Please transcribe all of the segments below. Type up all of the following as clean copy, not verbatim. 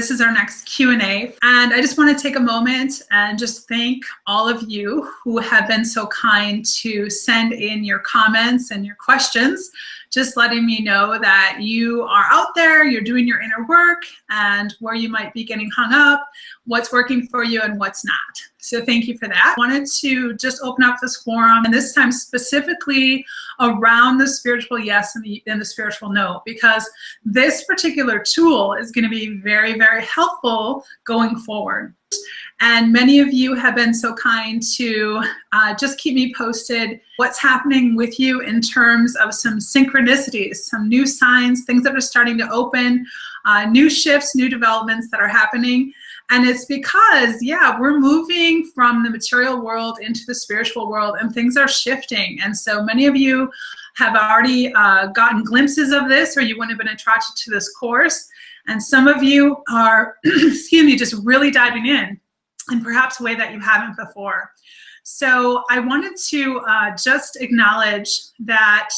This is our next Q&A, and I just want to take a moment and just thank all of you who have been so kind to send in your comments and your questions, just letting me know that you are out there, you're doing your inner work, and where you might be getting hung up, what's working for you and what's not. So thank you for that. I wanted to just open up this forum, and this time specifically around the spiritual yes and the spiritual no, because this particular tool is going to be very, very helpful going forward. And many of you have been so kind to just keep me posted what's happening with you in terms of some synchronicities, some new signs, things that are starting to open, new shifts, new developments that are happening. And it's because, yeah, we're moving from the material world into the spiritual world, and things are shifting. And so many of you have already gotten glimpses of this, or you wouldn't have been attracted to this course. And some of you are, excuse me, just really diving in perhaps a way that you haven't before. So I wanted to just acknowledge that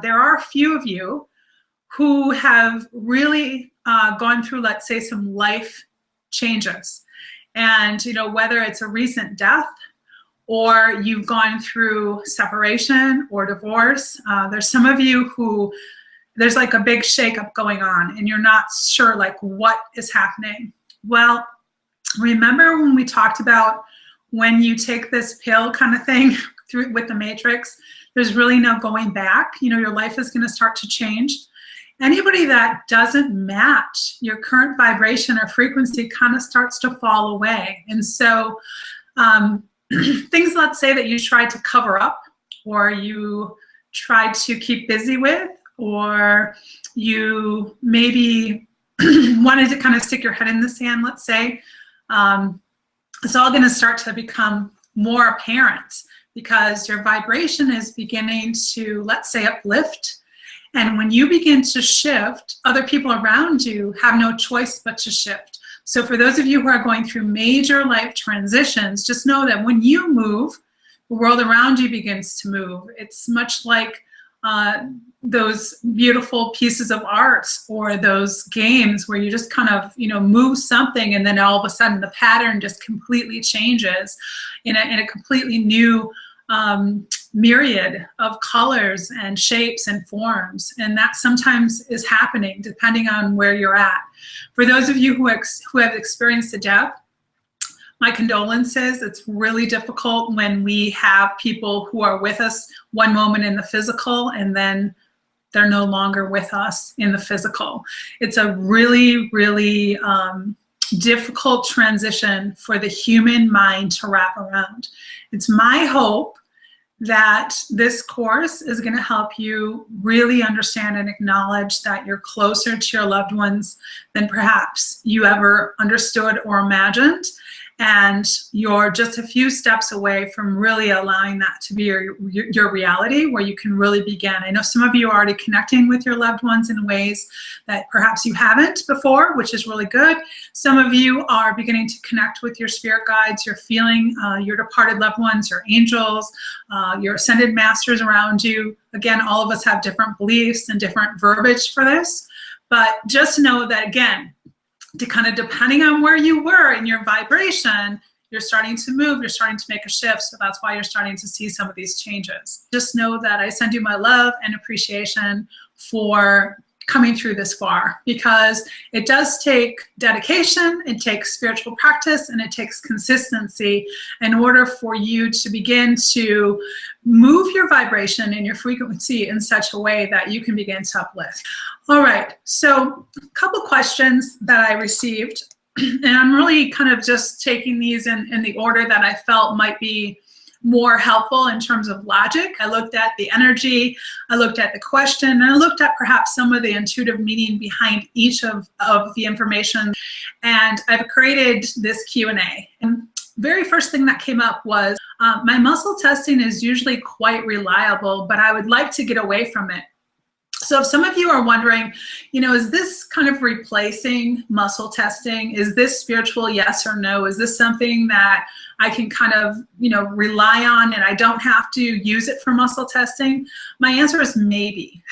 there are a few of you who have really gone through, let's say, some life changes. And, you know, whether it's a recent death or you've gone through separation or divorce, there's some of you who there's like a big shakeup going on and you're not sure like what is happening. Well, remember when we talked about when you take this pill kind of thing through with the matrix, there's really no going back. You know, your life is going to start to change. Anybody that doesn't match your current vibration or frequency kind of starts to fall away. And so things, let's say, that you tried to cover up, or you tried to keep busy with, or you maybe wanted to kind of stick your head in the sand, let's say, it's all going to start to become more apparent because your vibration is beginning to, let's say, uplift. And when you begin to shift, other people around you have no choice but to shift. So for those of you who are going through major life transitions, just know that when you move, the world around you begins to move. It's much like those beautiful pieces of art or those games where you just kind of, you know, move something and then all of a sudden the pattern just completely changes in a completely new myriad of colors and shapes and forms. And that sometimes is happening depending on where you're at. For those of you who have experienced a death, my condolences. It's really difficult when we have people who are with us one moment in the physical and then they're no longer with us in the physical. It's a really, really difficult transition for the human mind to wrap around. It's my hope that this course is going to help you really understand and acknowledge that you're closer to your loved ones than perhaps you ever understood or imagined. And you're just a few steps away from really allowing that to be your reality, where you can really begin. I know some of you are already connecting with your loved ones in ways that perhaps you haven't before, which is really good. Some of you are beginning to connect with your spirit guides. You're feeling your departed loved ones, your angels, your ascended masters around you. Again, all of us have different beliefs and different verbiage for this. But just know that, again, to kind of depending on where you were in your vibration, you're starting to move, you're starting to make a shift. So that's why you're starting to see some of these changes. Just know that I send you my love and appreciation for coming through this far, because it does take dedication, it takes spiritual practice, and it takes consistency in order for you to begin to move your vibration and your frequency in such a way that you can begin to uplift. All right, so a couple questions that I received, and I'm really kind of just taking these in the order that I felt might be more helpful in terms of logic. I looked at the energy, I looked at the question, and I looked at perhaps some of the intuitive meaning behind each of the information, and I've created this Q&A. And very first thing that came up was, my muscle testing is usually quite reliable, but I would like to get away from it. So if some of you are wondering, you know, is this kind of replacing muscle testing? Is this spiritual, yes or no? Is this something that I can kind of, you know, rely on and I don't have to use it for muscle testing? My answer is maybe.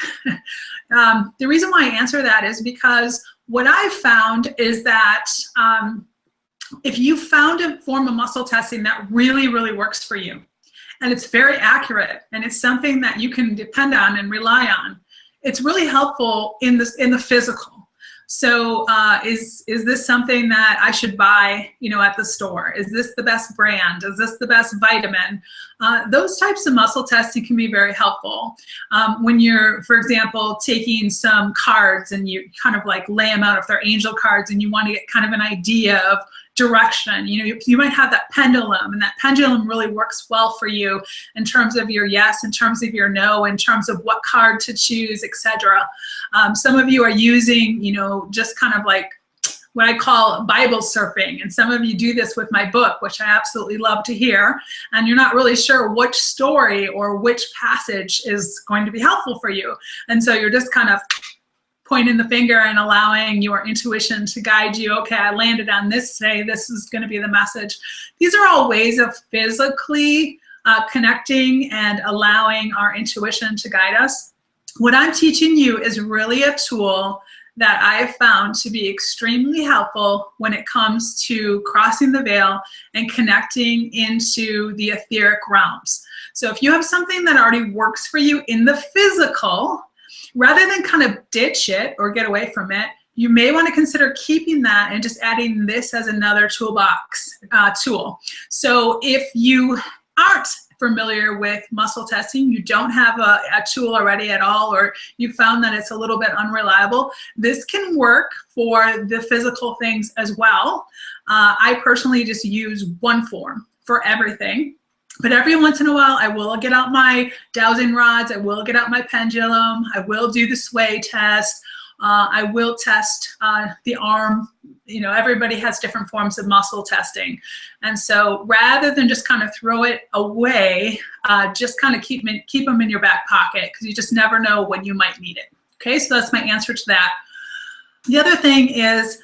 The reason why I answer that is because what I've found is that if you found a form of muscle testing that really, really works for you, and it's very accurate, and it's something that you can depend on and rely on, it's really helpful in the physical. So is this something that I should buy, at the store? Is this the best brand? Is this the best vitamin? Those types of muscle testing can be very helpful. When you're, for example, taking some cards and you kind of like lay them out if they're angel cards and you want to get kind of an idea of direction. You might have that pendulum, and that pendulum really works well for you in terms of your yes, in terms of your no, in terms of what card to choose, etc. Some of you are using, just kind of like what I call Bible surfing, and some of you do this with my book, which I absolutely love to hear, and you're not really sure which story or which passage is going to be helpful for you, and so you're just kind of pointing the finger and allowing your intuition to guide you. Okay, I landed on this today. This is going to be the message. These are all ways of physically connecting and allowing our intuition to guide us. What I'm teaching you is really a tool that I have found to be extremely helpful when it comes to crossing the veil and connecting into the etheric realms. So if you have something that already works for you in the physical, rather than kind of ditch it or get away from it, you may want to consider keeping that and just adding this as another toolbox tool. So if you aren't familiar with muscle testing, you don't have a tool already at all, or you found that it's a little bit unreliable, this can work for the physical things as well. I personally just use one form for everything. But every once in a while, I will get out my dowsing rods, I will get out my pendulum, I will do the sway test, I will test the arm. Everybody has different forms of muscle testing. And so rather than just kind of throw it away, just kind of keep them in your back pocket, because you just never know when you might need it. Okay, so that's my answer to that. The other thing is,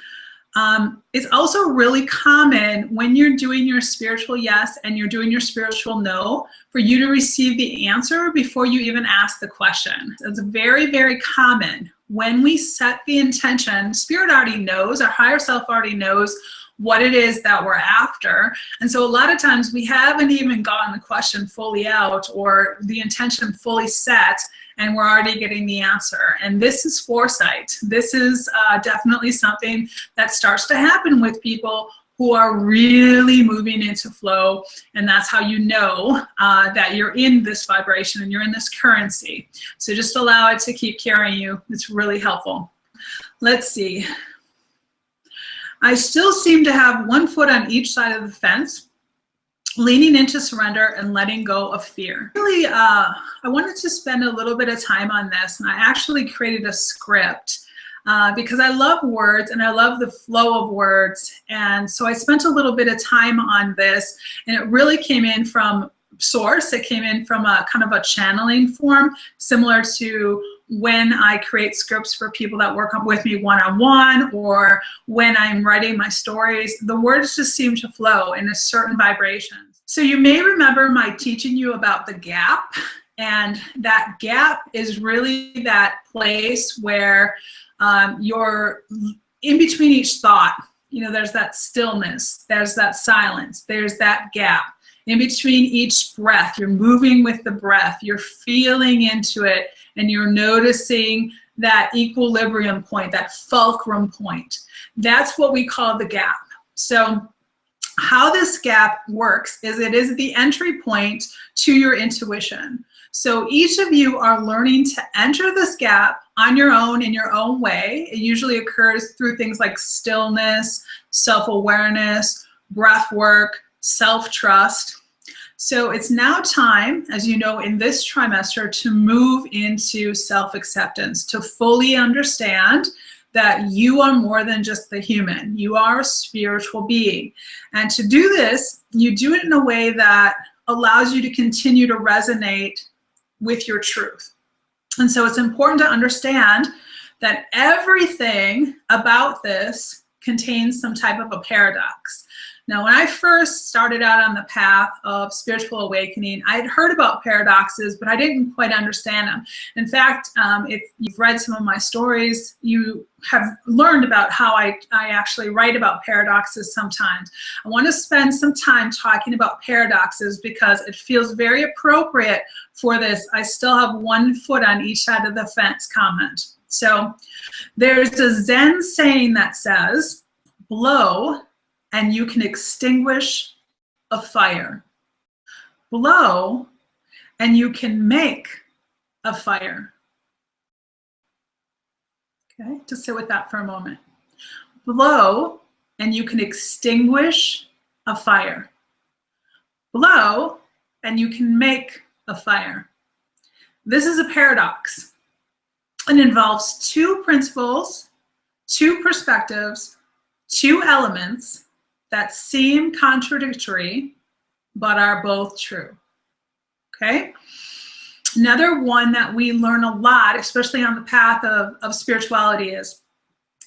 it's also really common when you're doing your spiritual yes and you're doing your spiritual no for you to receive the answer before you even ask the question. It's very, very common when we set the intention. Spirit already knows, our higher self already knows what it is that we're after. And so a lot of times we haven't even gotten the question fully out or the intention fully set, and we're already getting the answer. And this is foresight. This is definitely something that starts to happen with people who are really moving into flow, and that's how you know that you're in this vibration and you're in this currency. So just allow it to keep carrying you. It's really helpful. Let's see. I still seem to have one foot on each side of the fence, leaning into surrender and letting go of fear. Really, I wanted to spend a little bit of time on this, and I actually created a script because I love words and I love the flow of words. And so I spent a little bit of time on this, and it really came in from source. It came in from a kind of a channeling form, similar to when I create scripts for people that work with me one-on-one, or when I'm writing my stories. The words just seem to flow in a certain vibration. So you may remember my teaching you about the gap, and that gap is really that place where you're in between each thought. There's that stillness, there's that silence, there's that gap. In between each breath, you're moving with the breath, you're feeling into it, and you're noticing that equilibrium point, that fulcrum point. That's what we call the gap. So how this gap works is it is the entry point to your intuition. So each of you are learning to enter this gap on your own, in your own way. It usually occurs through things like stillness, self-awareness, breath work, self-trust. So it's now time, as you know, in this trimester, to move into self-acceptance, to fully understand that you are more than just the human. You are a spiritual being. And to do this, you do it in a way that allows you to continue to resonate with your truth. And so it's important to understand that everything about this contains some type of a paradox. Now, when I first started out on the path of spiritual awakening, I had heard about paradoxes, but I didn't quite understand them. In fact, if you've read some of my stories, you have learned about how I actually write about paradoxes sometimes. I want to spend some time talking about paradoxes because it feels very appropriate for this "I still have one foot on each side of the fence" comment. So there's a Zen saying that says, blow and you can extinguish a fire. Blow and you can make a fire. Okay, just sit with that for a moment. Blow and you can extinguish a fire. Blow and you can make a fire. This is a paradox. It involves two principles, two perspectives, two elements that seem contradictory, but are both true, okay? Another one that we learn a lot, especially on the path of spirituality, is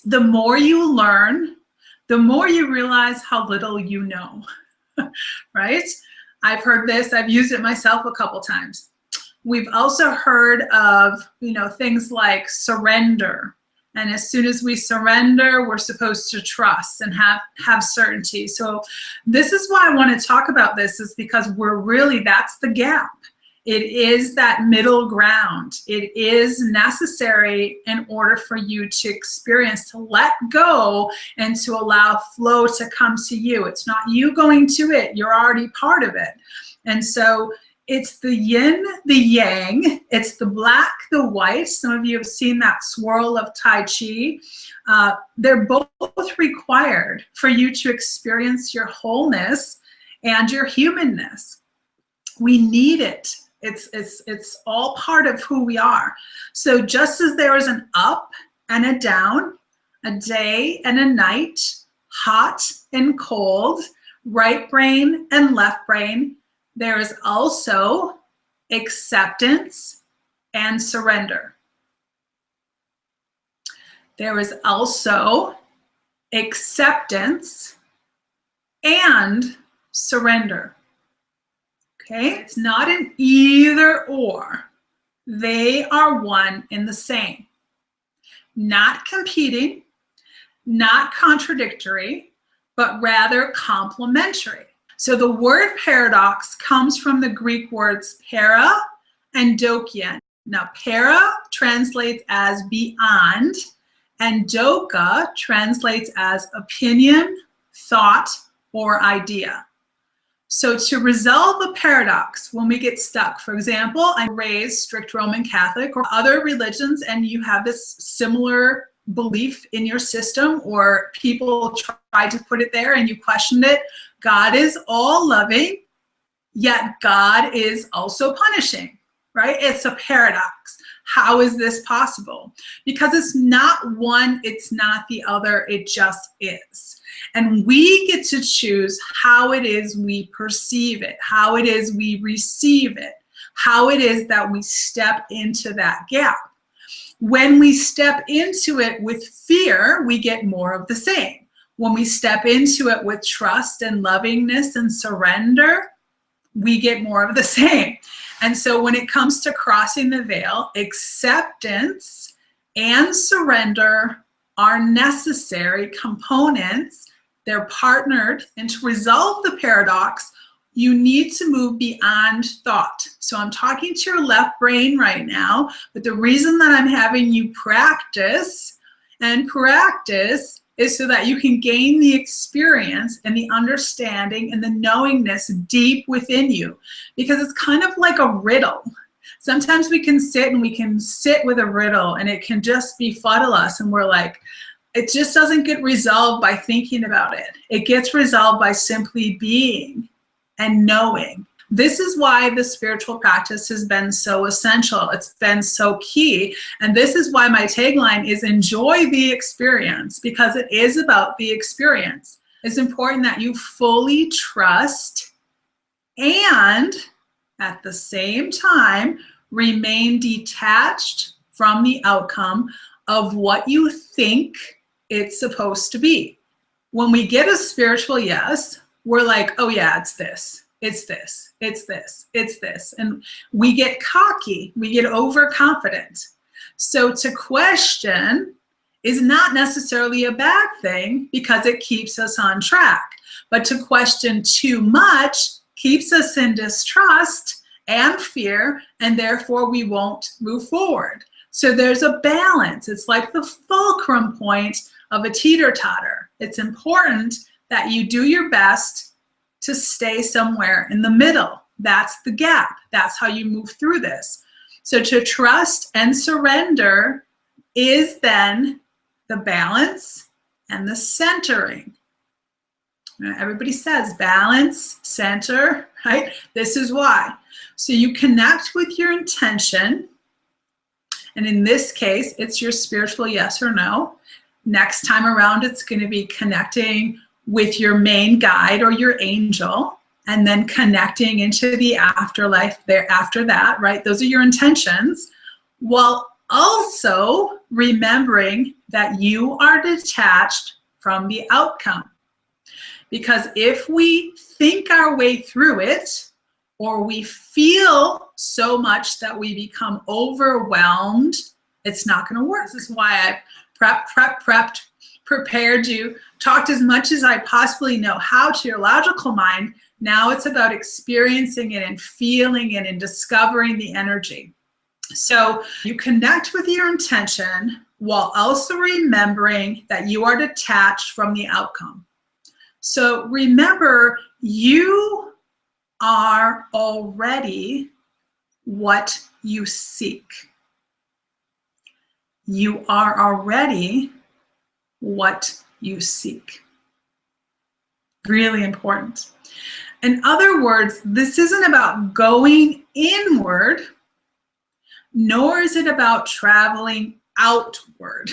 the more you learn, the more you realize how little you know, right? I've heard this, I've used it myself a couple times. We've also heard of, things like surrender. And as soon as we surrender, we're supposed to trust and have certainty. So this is why I want to talk about this, is because that's the gap. It is that middle ground. It is necessary in order for you to experience, to let go and to allow flow to come to you. It's not you going to it. You're already part of it. And so it's the yin, the yang, it's the black, the white. Some of you have seen that swirl of Tai Chi. They're both required for you to experience your wholeness and your humanness. We need it. It's all part of who we are. So just as there is an up and a down, a day and a night, hot and cold, right brain and left brain, there is also acceptance and surrender. There is also acceptance and surrender. Okay? It's not an either or. They are one and the same. Not competing, not contradictory, but rather complementary. So the word paradox comes from the Greek words para and dokia. Now, para translates as beyond, and doka translates as opinion, thought, or idea. So to resolve a paradox when we get stuck, for example, I'm raised strict Roman Catholic or other religions, and you have this similar belief in your system, or people tried to put it there and you questioned it. God is all loving, yet God is also punishing, right? It's a paradox. How is this possible? Because it's not one, it's not the other, it just is. And we get to choose how it is we perceive it, how it is we receive it, how it is that we step into that gap. When we step into it with fear, we get more of the same. When we step into it with trust and lovingness and surrender, we get more of the same. And so when it comes to crossing the veil, acceptance and surrender are necessary components. They're partnered. And to resolve the paradox, you need to move beyond thought. So I'm talking to your left brain right now, but the reason that I'm having you practice is so that you can gain the experience and the understanding and the knowingness deep within you. Because it's kind of like a riddle. Sometimes we can sit with a riddle and it can just befuddle us, and we're like, it just doesn't get resolved by thinking about it. It gets resolved by simply being and knowing. This is why the spiritual practice has been so essential. It's been so key. And this is why my tagline is enjoy the experience, because it is about the experience. It's important that you fully trust and at the same time remain detached from the outcome of what you think it's supposed to be. When we get a spiritual yes, we're like, oh yeah, it's this, it's this, it's this, it's this. And we get cocky, we get overconfident. So to question is not necessarily a bad thing because it keeps us on track. But to question too much keeps us in distrust and fear, and therefore we won't move forward. So there's a balance. It's like the fulcrum point of a teeter-totter. It's important that you do your best to stay somewhere in the middle. That's the gap. That's how you move through this. So to trust and surrender is then the balance and the centering. Everybody says balance, center, right? This is why. So you connect with your intention. And in this case, it's your spiritual yes or no. Next time around, it's going to be connecting with your main guide or your angel, and then connecting into the afterlife there after that, right? Those are your intentions, while also remembering that you are detached from the outcome. Because if we think our way through it, or we feel so much that we become overwhelmed, it's not going to work. This is why I've prepared you, talked as much as I possibly know how to your logical mind. Now it's about experiencing it and feeling it and discovering the energy. So you connect with your intention while also remembering that you are detached from the outcome. So remember, you are already what you seek. You are already what you seek. Really important. In other words, this isn't about going inward, nor is it about traveling outward.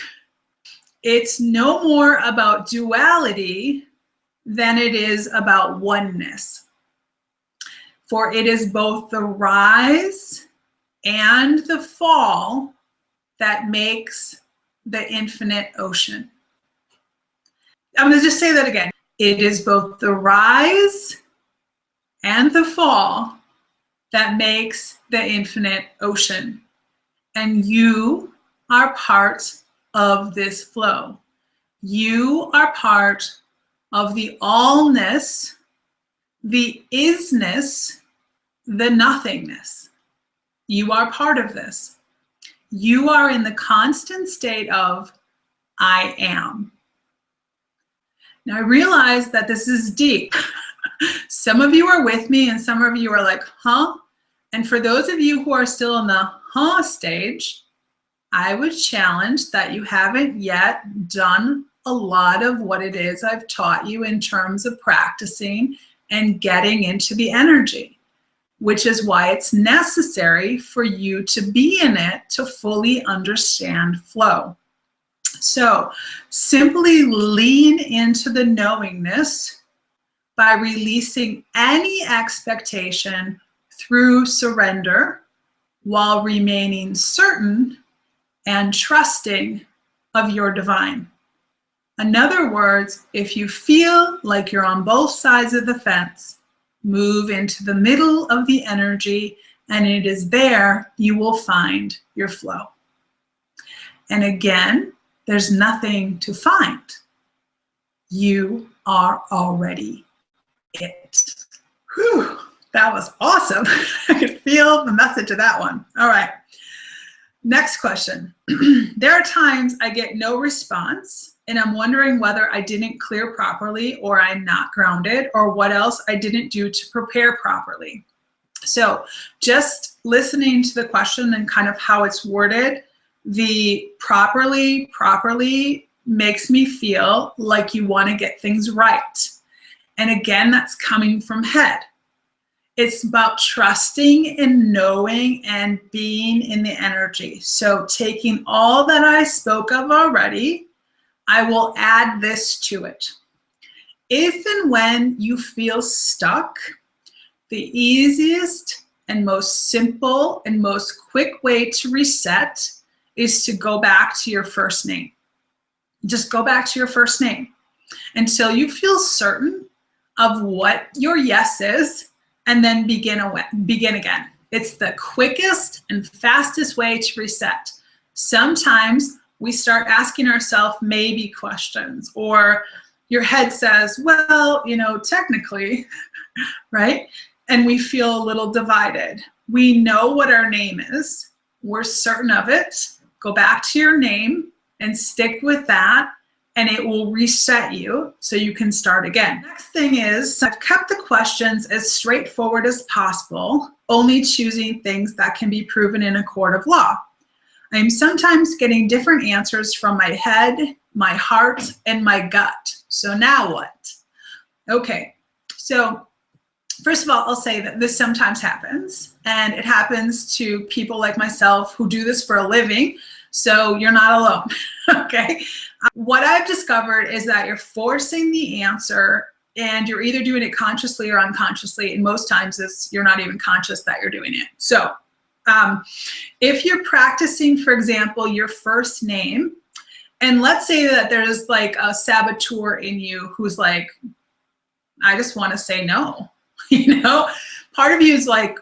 It's no more about duality than it is about oneness. For it is both the rise and the fall that makes the infinite ocean. I'm going to just say that again. It is both the rise and the fall that makes the infinite ocean. And you are part of this flow. You are part of the allness, the isness, the nothingness. You are part of this. You are in the constant state of I am. Now I realize that this is deep. Some of you are with me and some of you are like, huh? And for those of you who are still in the huh stage, I would challenge that you haven't yet done a lot of what it is I've taught you in terms of practicing and getting into the energy, which is why it's necessary for you to be in it to fully understand flow. So simply lean into the knowingness by releasing any expectation through surrender while remaining certain and trusting of your divine. In other words, if you feel like you're on both sides of the fence, move into the middle of the energy, and it is there you will find your flow. And again, there's nothing to find. You are already it. Whew, that was awesome. I could feel the message of that one. All right. Next question. There are times I get no response, and I'm wondering whether I didn't clear properly, or I'm not grounded, or what else I didn't do to prepare properly. So just listening to the question and kind of how it's worded, the properly makes me feel like you want to get things right. And again, that's coming from head. It's about trusting and knowing and being in the energy. So taking all that I spoke of already, I will add this to it. If and when you feel stuck, the easiest and most simple and most quick way to reset is to go back to your first name. Just go back to your first name until you feel certain of what your yes is, and then begin again. It's the quickest and fastest way to reset. Sometimes we start asking ourselves maybe questions, or your head says, well, you know, technically, right? And we feel a little divided. We know what our name is. We're certain of it. Go back to your name and stick with that, and it will reset you so you can start again. Next thing is, I've kept the questions as straightforward as possible, only choosing things that can be proven in a court of law. I'm sometimes getting different answers from my head, my heart, and my gut. So now what? Okay, so first of all, I'll say that this sometimes happens, and it happens to people like myself who do this for a living, so you're not alone, okay? What I've discovered is that you're forcing the answer, and you're either doing it consciously or unconsciously, and most times you're not even conscious that you're doing it. So if you're practicing, for example, your first name, and let's say that there's like a saboteur in you who's like, I just want to say no. You know, part of you is like,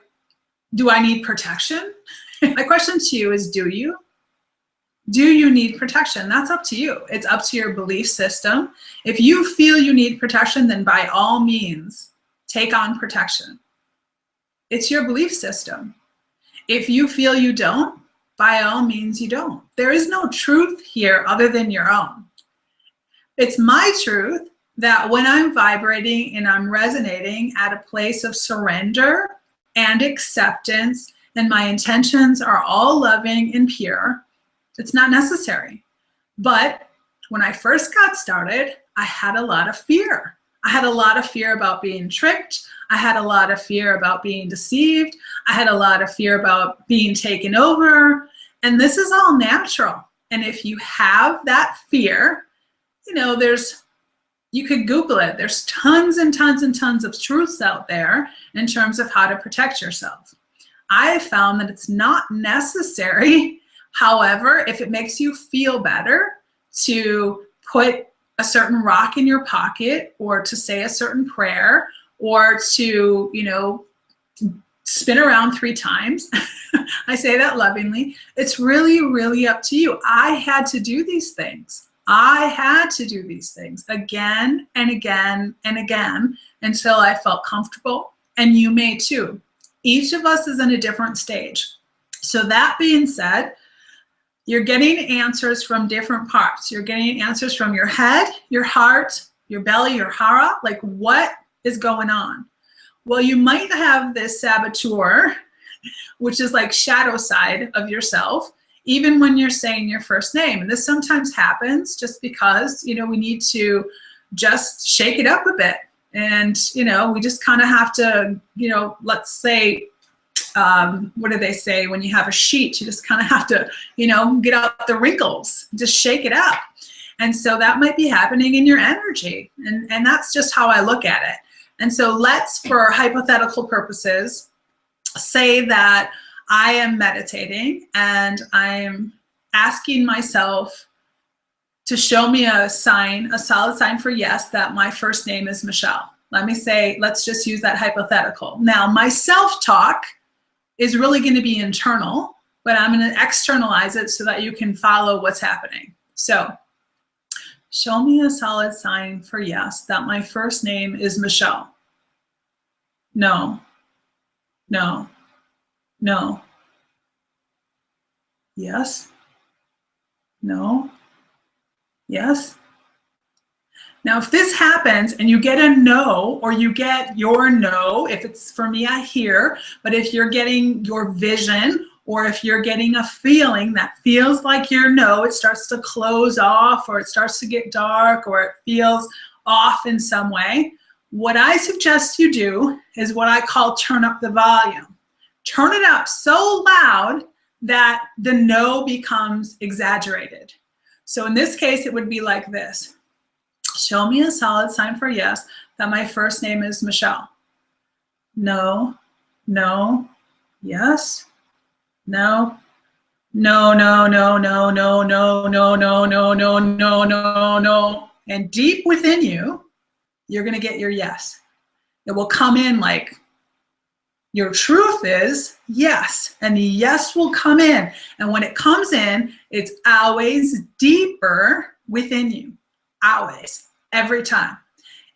do I need protection? My question to you is, do you? Do you need protection? That's up to you. It's up to your belief system. If you feel you need protection, then by all means, take on protection. It's your belief system. If you feel you don't, by all means you don't. There is no truth here other than your own. It's my truth that when I'm vibrating and I'm resonating at a place of surrender and acceptance, and my intentions are all loving and pure, it's not necessary. But when I first got started, I had a lot of fear. I had a lot of fear about being tricked. I had a lot of fear about being deceived. I had a lot of fear about being taken over. And this is all natural. And if you have that fear, you know, you could Google it. There's tons and tons and tons of truths out there in terms of how to protect yourself. I have found that it's not necessary. However, if it makes you feel better to put a certain rock in your pocket, or to say a certain prayer, or to, you know, spin around 3 times, I say that lovingly, it's really, really up to you. I had to do these things. I had to do these things again and again and again until I felt comfortable, and you may too. Each of us is in a different stage. So that being said, you're getting answers from different parts. You're getting answers from your head, your heart, your belly, your hara. Like, what is going on? Well, you might have this saboteur, which is like shadow side of yourself, even when you're saying your first name. And this sometimes happens just because, you know, we need to just shake it up a bit. And, you know, we just kind of have to, you know, let's say, what do they say? When you have a sheet, you just kind of have to, you know, get out the wrinkles, just shake it up. And so that might be happening in your energy. And that's just how I look at it. And so let's, for hypothetical purposes, say that I am meditating and I'm asking myself to show me a sign, a solid sign for yes, that my first name is Michelle. Let me say, let's just use that hypothetical. Now, my self-talk is really going to be internal, but I'm going to externalize it so that you can follow what's happening. So, show me a solid sign for yes, that my first name is Michelle. No, no, no. Yes, no, yes. Now, if this happens and you get a no, or you get your no, if it's for me, I hear, but if you're getting your vision, or if you're getting a feeling that feels like your no, it starts to close off, or it starts to get dark, or it feels off in some way, what I suggest you do is what I call turn up the volume. Turn it up so loud that the no becomes exaggerated. So in this case, it would be like this. Show me a solid sign for yes, that my first name is Michelle. No, no, yes, no, no, no, no, no, no, no, no, no, no, no, no, no, no. And deep within you, you're going to get your yes. It will come in like, your truth is yes, and the yes will come in. And when it comes in, it's always deeper within you, always, every time.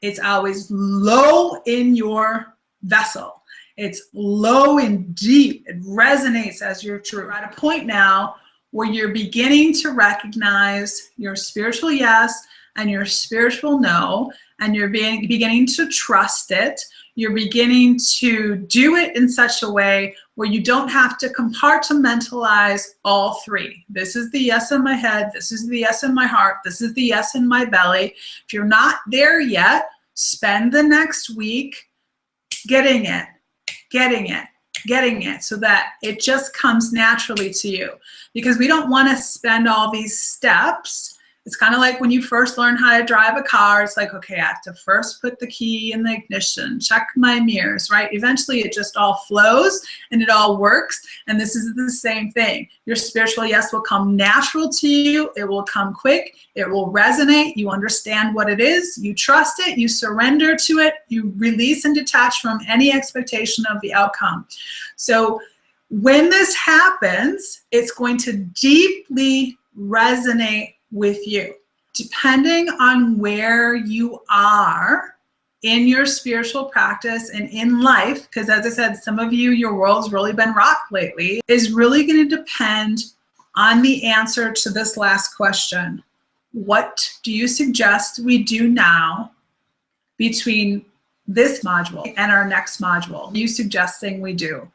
It's always low in your vessel. It's low and deep. It resonates as your truth. We're at a point now where you're beginning to recognize your spiritual yes and your spiritual no, and you're beginning to trust it. You're beginning to do it in such a way where you don't have to compartmentalize all three. This is the yes in my head. This is the yes in my heart. This is the yes in my belly. If you're not there yet, spend the next week getting it, so that it just comes naturally to you. Because we don't want to spend all these steps. It's kind of like when you first learn how to drive a car. It's like, okay, I have to first put the key in the ignition, check my mirrors, right? Eventually it just all flows and it all works. And this is the same thing. Your spiritual yes will come natural to you. It will come quick. It will resonate. You understand what it is. You trust it. You surrender to it. You release and detach from any expectation of the outcome. So when this happens, it's going to deeply resonate with you. Depending on where you are in your spiritual practice and in life, because as I said, some of you, your world's really been rocked lately, is really going to depend on the answer to this last question. What do you suggest we do now between this module and our next module? What are you suggesting we do?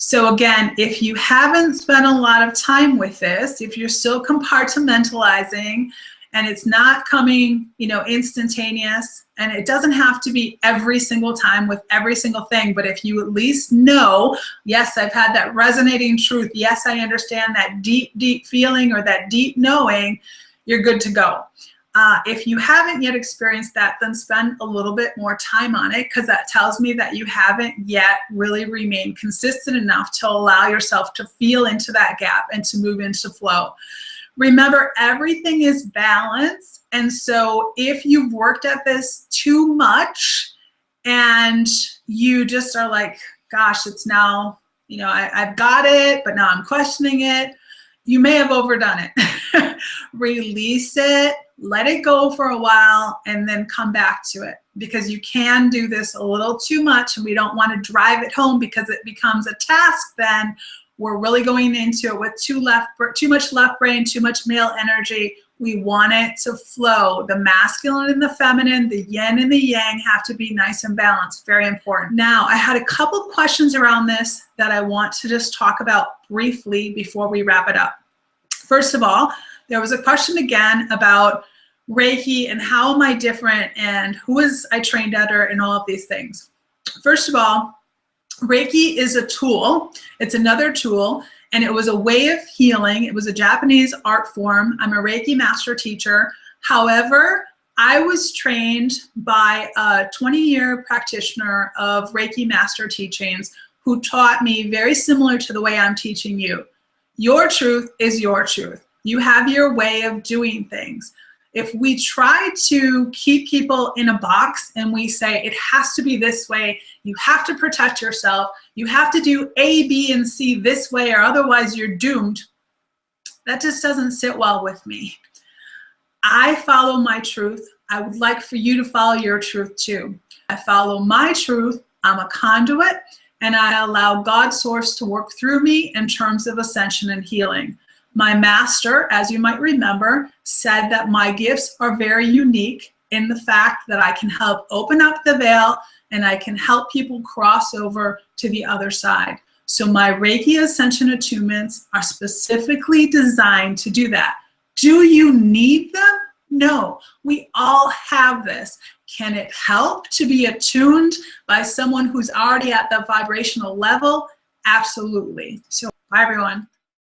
So again, if you haven't spent a lot of time with this, if you're still compartmentalizing and it's not coming, instantaneous, and it doesn't have to be every single time with every single thing, but if you at least know, yes, I've had that resonating truth, yes, I understand that deep, deep feeling or that deep knowing, you're good to go. If you haven't yet experienced that, then spend a little bit more time on it, because that tells me that you haven't yet really remained consistent enough to allow yourself to feel into that gap and to move into flow. Remember, everything is balance. And so if you've worked at this too much and you just are like, gosh, it's now, I've got it, but now I'm questioning it, you may have overdone it. Release it. Let it go for a while and then come back to it, because you can do this a little too much and we don't want to drive it home because it becomes a task. Then we're really going into it with too much left brain, too much male energy. We want it to flow. The masculine and the feminine, the yin and the yang have to be nice and balanced. Very important. Now, I had a couple questions around this that I want to just talk about briefly before we wrap it up. First of all, there was a question again about Reiki and how am I different and who was I trained under and all of these things. First of all, Reiki is a tool. It's another tool, and it was a way of healing. It was a Japanese art form. I'm a Reiki master teacher. However, I was trained by a 20-year practitioner of Reiki master teachings who taught me very similar to the way I'm teaching you. Your truth is your truth. You have your way of doing things. If we try to keep people in a box and we say it has to be this way, you have to protect yourself, you have to do A, B, and C this way or otherwise you're doomed, that just doesn't sit well with me. I follow my truth. I would like for you to follow your truth too. I follow my truth. I'm a conduit, and I allow God's source to work through me in terms of ascension and healing. My master, as you might remember, said that my gifts are very unique in the fact that I can help open up the veil and I can help people cross over to the other side. So my Reiki Ascension attunements are specifically designed to do that. Do you need them? No, we all have this. Can it help to be attuned by someone who's already at the vibrational level? Absolutely. So bye everyone.